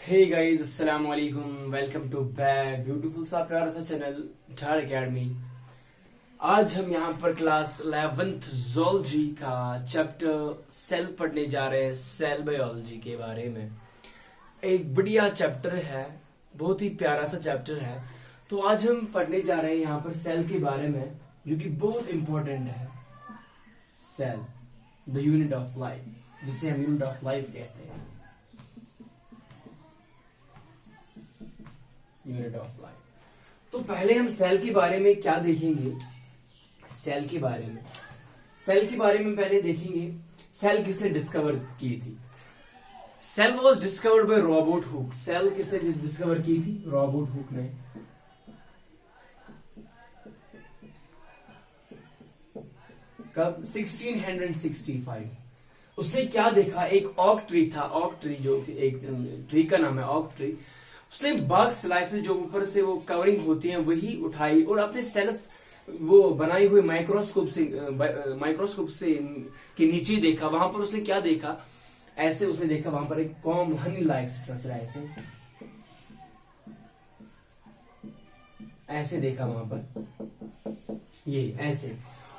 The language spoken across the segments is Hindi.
हे गाइस, अस्सलाम वालेकुम। वेलकम टू बैक ब्यूटीफुल सा प्यारा सा चैनल झाड़ एकेडमी। आज हम यहाँ पर क्लास 11th ज़ूलॉजी का चैप्टर सेल पढ़ने जा रहे हैं। सेल बायोलॉजी के बारे में एक बढ़िया चैप्टर है, बहुत ही प्यारा सा चैप्टर है। तो आज हम पढ़ने जा रहे हैं यहाँ पर सेल के बारे में, जो कि बहुत इंपॉर्टेंट है। Cell the unit of life, जिसे हम यूनिट ऑफ लाइफ कहते हैं। Unit of life. तो पहले हम सेल के बारे में क्या देखेंगे। सेल के बारे में पहले देखेंगे सेल किसने डिस्कवर की थी। Cell was discovered by Robert Hooke. Cell किसने डिस्कवर की थी? रॉबर्ट हुक ने। कब? 1665। उसने क्या देखा? एक ऑक ट्री था। ऑक ट्री जो एक ट्री का नाम है ऑक ट्री। उसने बाग स्लाइसेस जो ऊपर से वो कवरिंग होती है वही उठाई और अपने सेल्फ वो बनाई हुई माइक्रोस्कोप से के नीचे देखा। वहां पर उसने क्या देखा? ऐसे उसने देखा वहां पर एक कॉम हनी लाइक स्ट्रक्चर ऐसे देखा वहां पर, ये ऐसे।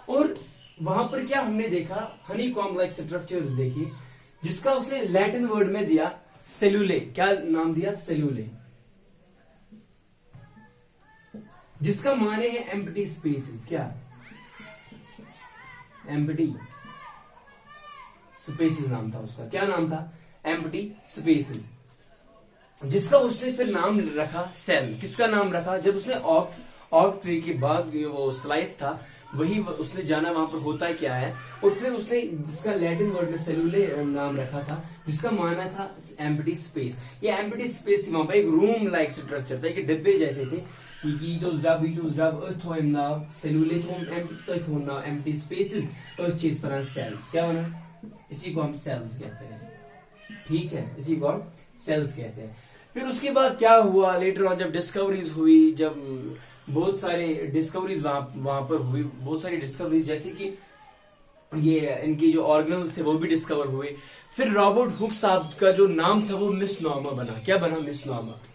और वहां पर क्या हमने देखा? हनी कॉम लाइक स्ट्रक्चर्स देखी, जिसका उसने लैटिन वर्ड में दिया सेलुले। क्या नाम दिया? सेलुले, जिसका माने है एम्प्टी स्पेसेस। क्या? एम्प्टी स्पेसेस नाम था उसका। क्या नाम था? एम्प्टी स्पेसेस, जिसका उसने फिर नाम रखा सेल। किसका नाम रखा? जब उसने ऑक ट्री के बाग वो स्लाइस था वही उसने जाना वहां पर होता क्या है, और फिर उसने जिसका लैटिन वर्ड में सेलुले नाम रखा था, जिसका माना था एम्प्टी स्पेस। ये एम्प्टी स्पेस थी, वहां पर एक रूम लाइक स्ट्रक्चर था, डिब्बे जैसे थे। Empty spaces cells. क्या बना? इसी को हम सेल्स कहते हैं। ठीक है, इसी को हम सेल्स कहते हैं। फिर उसके बाद क्या हुआ? लेटर ऑन जब डिस्कवरीज हुई, जब बहुत सारे डिस्कवरीज वहां पर हुई, बहुत सारी डिस्कवरीज, जैसे कि ये इनके जो ऑर्गन्स थे वो भी डिस्कवर हुए। फिर रॉबर्ट हुक साहब का जो नाम था वो मिसनॉमर बना। क्या बना? मिसनॉमर।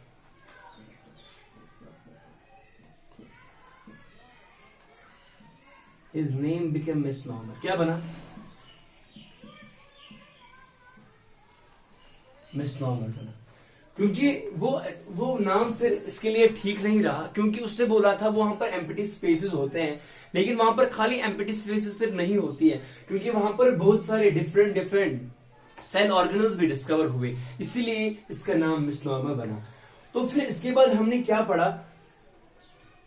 His name became misnomer. क्या बना? मिसनॉमर बना, क्योंकि वो नाम फिर इसके लिए ठीक नहीं रहा, क्योंकि उसने बोला था वहां पर एम्प्टी स्पेसेस होते हैं, लेकिन वहां पर खाली एम्प्टी स्पेसेस फिर नहीं होती है, क्योंकि वहां पर बहुत सारे डिफरेंट सेल ऑर्गेनल्स भी डिस्कवर हुए, इसीलिए इसका नाम मिसनॉमर बना। तो फिर इसके बाद हमने क्या पढ़ा?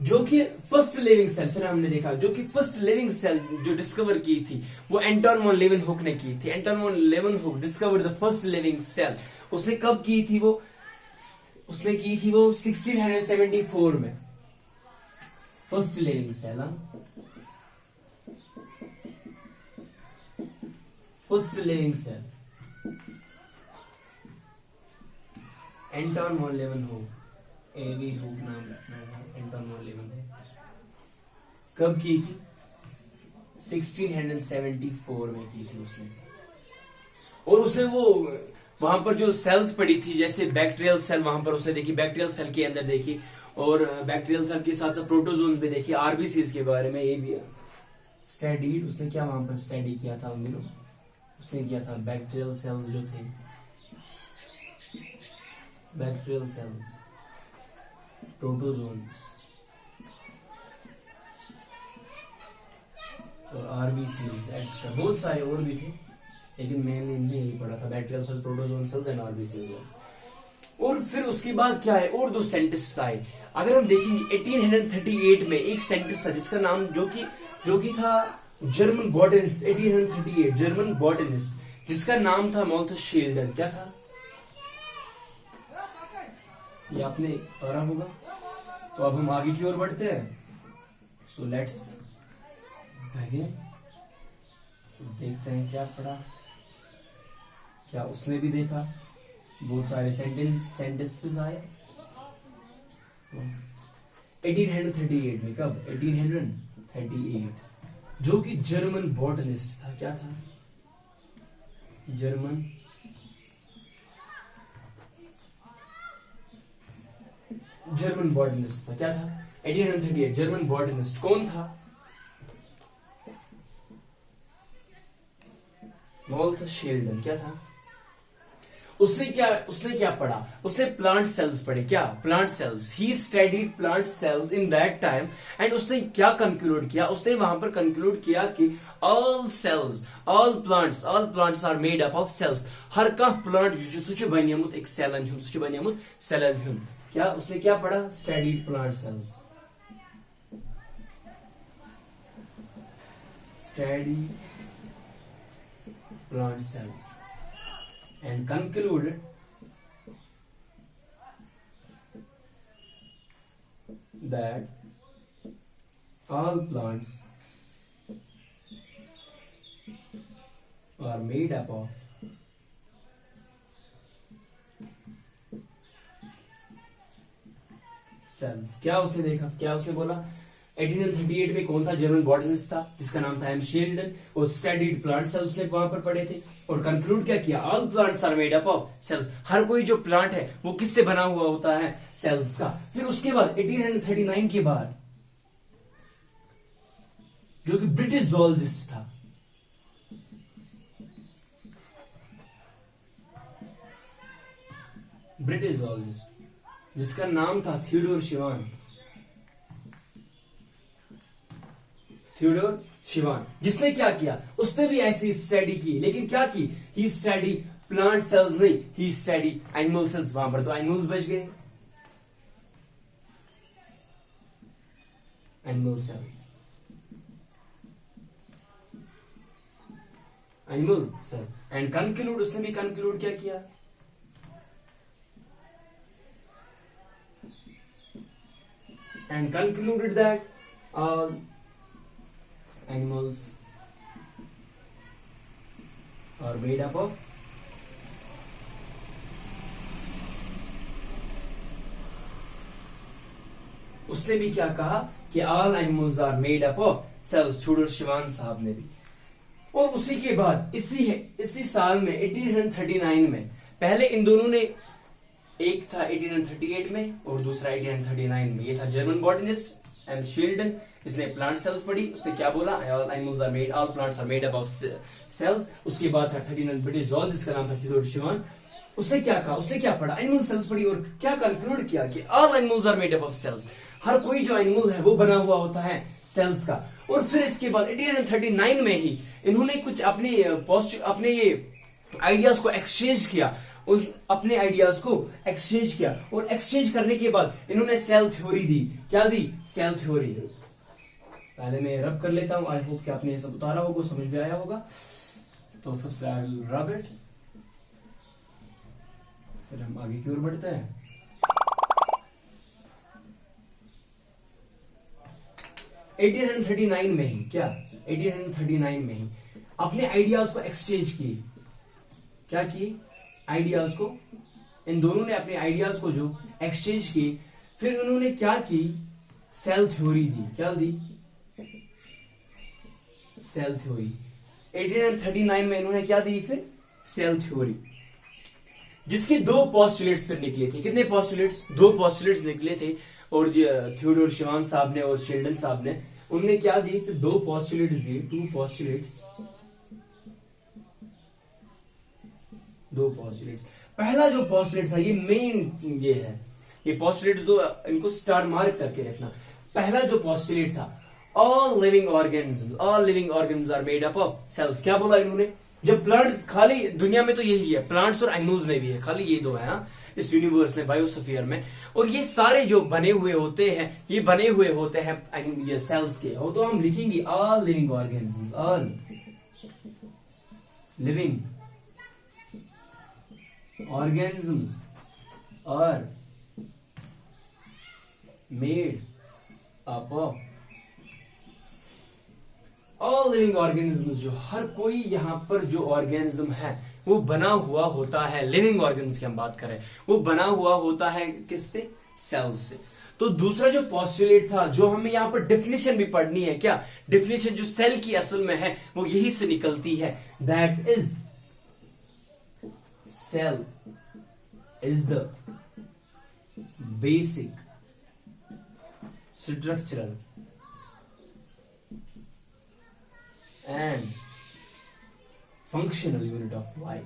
जो कि फर्स्ट लिविंग सेल, फिर हमने देखा जो कि फर्स्ट लिविंग सेल जो डिस्कवर की थी वो एंटोन वॉन लेeuwenhoek ने की थी। एंटोन वॉन लेeuwenhoek discovered the first living cell. उसने कब की थी वो? उसने की थी वो 1674 में। First living cell, first living cell Anton von लेeuwenhoek, एवी हुक नाम रखना है। एंटोन वॉन लेeuwenhoek कब की थी? 1674 में की थी उसने। और उसने वो वहां पर जो सेल्स पड़ी थी, जैसे बैक्टीरियल सेल वहां पर उसने देखी, बैक्टीरियल सेल के अंदर देखी, और बैक्टीरियल सेल के साथ साथ प्रोटोजोन्स भी देखी, आरबीसीज के बारे में ये भी स्टडीड। उसने क्या वहां पर स्टडी किया था उन दिनों? उसने किया था बैक्टीरियल सेल्स जो थे, बैक्टीरियल सेल्स, प्रोटोजोन्स और आरबीसीज एक्स्ट्रा, बहुत सारे और भी थे, लेकिन मेनली इनने यही पढ़ा था, bacterial cells, protozoan cells and RBCs. और फिर उसके बाद क्या है? और दो साइंटिस्ट आए। अगर हम देखेंगे 1838 में एक साइंटिस्ट था जिसका नाम जो कि था जर्मन बॉटनिस्ट। 1838 जर्मन बॉटनिस्ट जिसका नाम था माल्थस शेल्डन। क्या था? ये आपने पढ़ा होगा। तो अब हम आगे की ओर बढ़ते हैं। So let's begin. देखते हैं क्या पढ़ा, क्या उसने भी देखा। बहुत सारे सेंटेंसेस आए 1838 में। कब? 1838, जो कि जर्मन बॉटनिस्ट था। क्या था? जर्मन जर्मन बॉटनिस्ट था। क्या था? 1838 जर्मन बॉटनिस्ट कौन था? मॉल्थ शेल्डन। क्या था? उसने क्या पढ़ा? उसने प्लांट सेल्स पढ़े। क्या? Plant cells. He studied plant sales in that time and उसने क्या कंक्लूड किया? उसने वहां पर कंक्लूड किया कि all cells, all plants are made up of cells. हर कह प्लांट सह बनियमुत एक सेलन हुंद, सह बनियमुत सेलन हुंद। क्या उसने क्या पढ़ा? Studied plant sales, study plant cells and concluded that all plants are made up of cells। क्या उसने देखा? क्या उसने बोला? 1838 में कौन था? जर्मन बॉटनिस्ट था जिसका नाम था एम शेल्डन। और स्टडीड प्लांट सेल्स उसने वहां पर पढ़े थे और कंक्लूड क्या किया? All plants are made up of cells. हर कोई जो प्लांट है वो किससे बना हुआ होता है? सेल्स का। फिर उसके बाद 1839 के बाद जो कि ब्रिटिश जूलॉजिस्ट था, ब्रिटिश जूलॉजिस्ट जिसका नाम था थियोडोर शिवान, जिसने क्या किया? उसने भी ऐसी स्टडी की, लेकिन क्या की? ही स्टडी प्लांट सेल्स नहीं, ही स्टडी एनिमल सेल्स। वहां पर तो एनिमल्स बच गए, animal cells, animal cells and conclude. उसने भी कंक्लूड क्या किया? And concluded that all animals are made up of उसने भी क्या कहा कि all animals are made up of cells। Theodor Schwann साहब ने भी। और उसी के बाद इसी साल में 1839 में पहले इन दोनों ने, एक था 1838 में और दूसरा 1839 में। ये था जर्मन बॉटनिस्ट एम शेल्डन, इसने प्लांट सेल्स पढ़ी। उसने क्या बोला? All plants are made up of cells. उसके बाद था 39 ब्रिटिश जूलॉजिस्ट जिसका नाम था थियोडोर शिवान। उसने क्या कहा? उसने क्या पढ़ा? एनिमल सेल्स पढ़ी और क्या कंक्लूड किया कि all animals are made up of cells. हर कोई जो एनिमल है वो बना हुआ होता है सेल्स का। और फिर इसके बाद 1839 में ही इन्होंने कुछ अपने ये आइडियाज को एक्सचेंज किया, अपने आइडियाज को एक्सचेंज किया। और एक्सचेंज करने के बाद इन्होंने सेल थ्योरी दी। क्या दी? Cell theory. पहले मैं रब कर लेता हूं। आई होप कि आपने ये सब उतारा होगा, समझ में आया होगा। तो first I will rub it, फिर हम आगे की ओर बढ़ते हैं। एटीन 1839 में ही क्या? 1839 में ही अपने आइडियाज को एक्सचेंज किए। क्या किए? आइडियाज को, इन दोनों ने अपने आइडियाज को जो एक्सचेंज किए, फिर उन्होंने क्या की? सेल थ्योरी दी। क्या दी? Cell theory. 1839 में इन्होंने क्या दी? फिर सेल थ्योरी, जिसके दो पोस्टुलेट्स फिर निकले थे। कितने पोस्टुलेट्स? दो पोस्टुलेट्स निकले थे। और थियोडोर शिवान साहब ने और शेल्डन साहब ने उनने क्या दी? फिर दो पोस्टुलेट्स दिए, दो पोस्टुलेट्स। पहला जो पोस्टुलेट था, ये मेन ये है, ये पोस्टुलेट्स दो, इनको स्टार मार्क करके रखना। पहला जो पोस्टुलेट था, all living organism are made up of cells. क्या बोला इन्होंने? जब प्लांट्स, खाली दुनिया में तो यही है, प्लांट्स और एनिमल्स में भी है, खाली ये दो है इस यूनिवर्स में, बायोस्फीयर में। और ये सारे जो बने हुए होते हैं, ये बने हुए होते हैं ये सेल्स के। हो तो हम लिखेंगे all living organism, all living organisms are made up of all living organisms। जो हर कोई यहां पर जो ऑर्गेनिज्म है वो बना हुआ होता है, लिविंग ऑर्गेनिज्म की हम बात करें, वो बना हुआ होता है किससे? सेल्स से। तो दूसरा जो पोस्टुलेट था, जो हमें यहां पर डेफिनेशन भी पढ़नी है, क्या डेफिनेशन जो सेल की असल में है वो यही से निकलती है, that is cell is the basic structural and functional unit of life.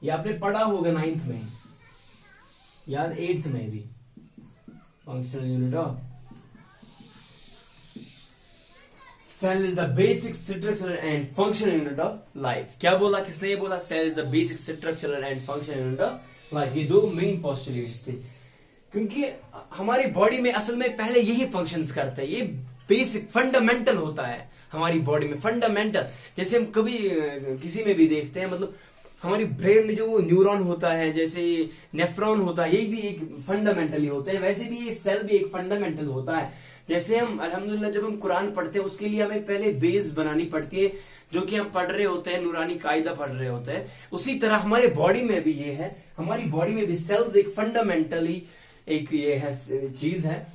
ये आपने पढ़ा होगा 9th में, याद 8th में भी। Functional unit of cell is the basic structural and functional unit of life. क्या बोला, किसने ये बोला? Cell is the basic structural and functional unit of life. ये दो मेन पोस्टुलेट्स थे, क्योंकि हमारी बॉडी में असल में पहले यही फंक्शंस करता है। ये बेसिक फंडामेंटल होता है हमारी बॉडी में, फंडामेंटल। जैसे हम कभी किसी में भी देखते हैं, मतलब हमारी ब्रेन में जो वो न्यूरॉन होता है, जैसे नेफ्रॉन होता है, यही भी एक फंडामेंटली होता है। वैसे भी ये सेल भी एक फंडामेंटल होता है। जैसे हम अल्हम्दुलिल्लाह जब हम कुरान पढ़ते हैं, उसके लिए हमें पहले बेस बनानी पड़ती है, जो कि हम पढ़ रहे होते हैं, नूरानी कायदा पढ़ रहे होते हैं। उसी तरह हमारे बॉडी में भी ये है, हमारी बॉडी में भी सेल्स एक फंडामेंटली एक ये है चीज है।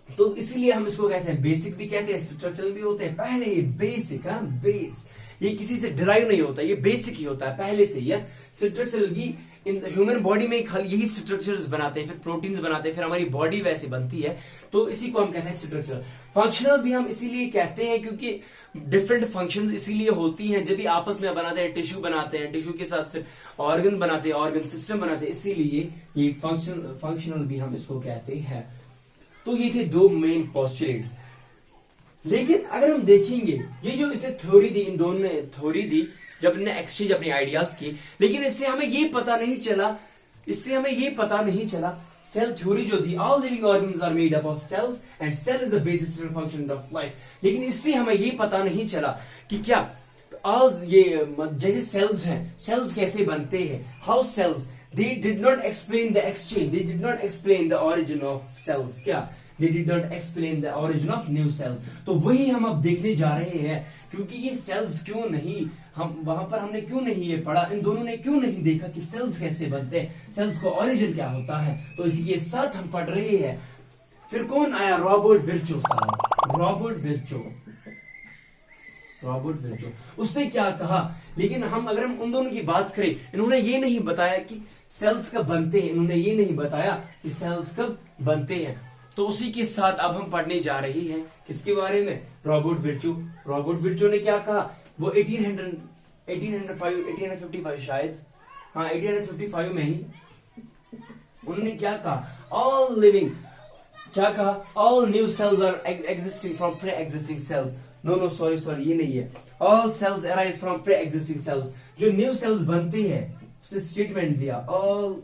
तो इसीलिए हम इसको कहते हैं बेसिक भी कहते हैं, स्ट्रक्चरल भी होते हैं। पहले ये बेसिक है, बेस, ये किसी से डिराइव नहीं होता, ये बेसिक ही होता है पहले से ही। स्ट्रक्चरल की इन ह्यूमन बॉडी में खाली यही स्ट्रक्चर्स बनाते हैं, फिर प्रोटीन्स बनाते हैं, फिर हमारी बॉडी वैसे बनती है। तो इसी को हम कहते हैं स्ट्रक्चरल। फंक्शनल भी हम इसीलिए कहते हैं क्योंकि डिफरेंट फंक्शंस इसीलिए होती हैं, जब भी आपस में बनाते हैं, टिश्यू बनाते हैं, टिश्यू के साथ फिर ऑर्गन बनाते हैं, ऑर्गन सिस्टम बनाते हैं, इसीलिए ये फंक्शनल भी हम इसको कहते हैं। तो ये थे दो मेन पोस्टुलेट्स। लेकिन अगर हम देखेंगे, ये जो इसने थ्योरी दी, इन दोनों ने थ्योरी दी, जब इन्होंने एक्सचेंज अपनी आइडियाज की, लेकिन इससे हमें ये पता नहीं चला, सेल थ्योरी जो थी, all living organs are made up of cells and cell is the basis function of life. लेकिन इससे हमें ये पता नहीं चला कि क्या ऑल ये जैसे सेल्स हैं, सेल्स कैसे बनते हैं, how cells, they did not explain the exchange, they did not explain the origin of cells। क्या? they did not explain the origin of new cells। तो वही हम अब देखने जा रहे हैं, क्योंकि ये सेल्स क्यों नहीं, हम वहां पर हमने क्यों नहीं ये पढ़ा, इन दोनों ने क्यों नहीं देखा कि सेल्स कैसे बनते हैं, सेल्स का ओरिजिन क्या होता है। तो इसी के साथ हम पढ़ रहे हैं। फिर कौन आया? रॉबर्ट विर्चो साहब। रॉबर्ट विर्चो उसने क्या कहा? लेकिन अगर हम उन दोनों की बात करें, इन्होंने ये नहीं बताया कि सेल्स कब बनते हैं, इन्होंने ये नहीं बताया कि सेल्स कब बनते हैं। तो उसी के साथ अब हम पढ़ने जा रहे हैं किसके बारे में? रॉबर्ट विर्चो ने क्या कहा? वो 1855 शायद, हाँ 1855 में ही उन्होंने क्या कहा? ऑल लिविंग, क्या कहा? All new cells are existing from pre existing cells. No sorry ये नहीं है। All cells arise from pre existing cells. जो न्यू सेल्स बनते हैं, उसने स्टेटमेंट दिया, all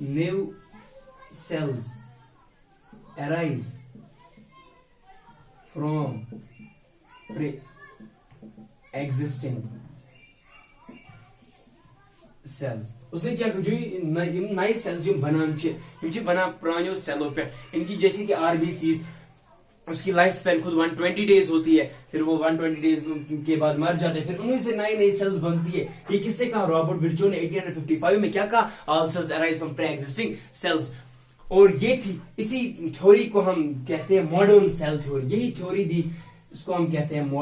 new cells arise from pre existing cells. उसने क्या, जो नए सेल जो बना पुराने सेलों पे, इनकी जैसे कि आरबीसीज, उसकी लाइफ स्पैन खुद 120 डेज होती है, फिर वो 120 डेज के बाद मर जाते हैं, फिर उन्हीं से नई सेल्स बनती है। ये किसने कहा? रॉबर्ट विर्चो ने 1855 में क्या कहा? All cells arise from pre existing cells. और ये थी, इसी थ्योरी को हम कहते हैं मॉडर्न सेल थ्योरी। यही थ्योरी दी, इसको हम कहते हैं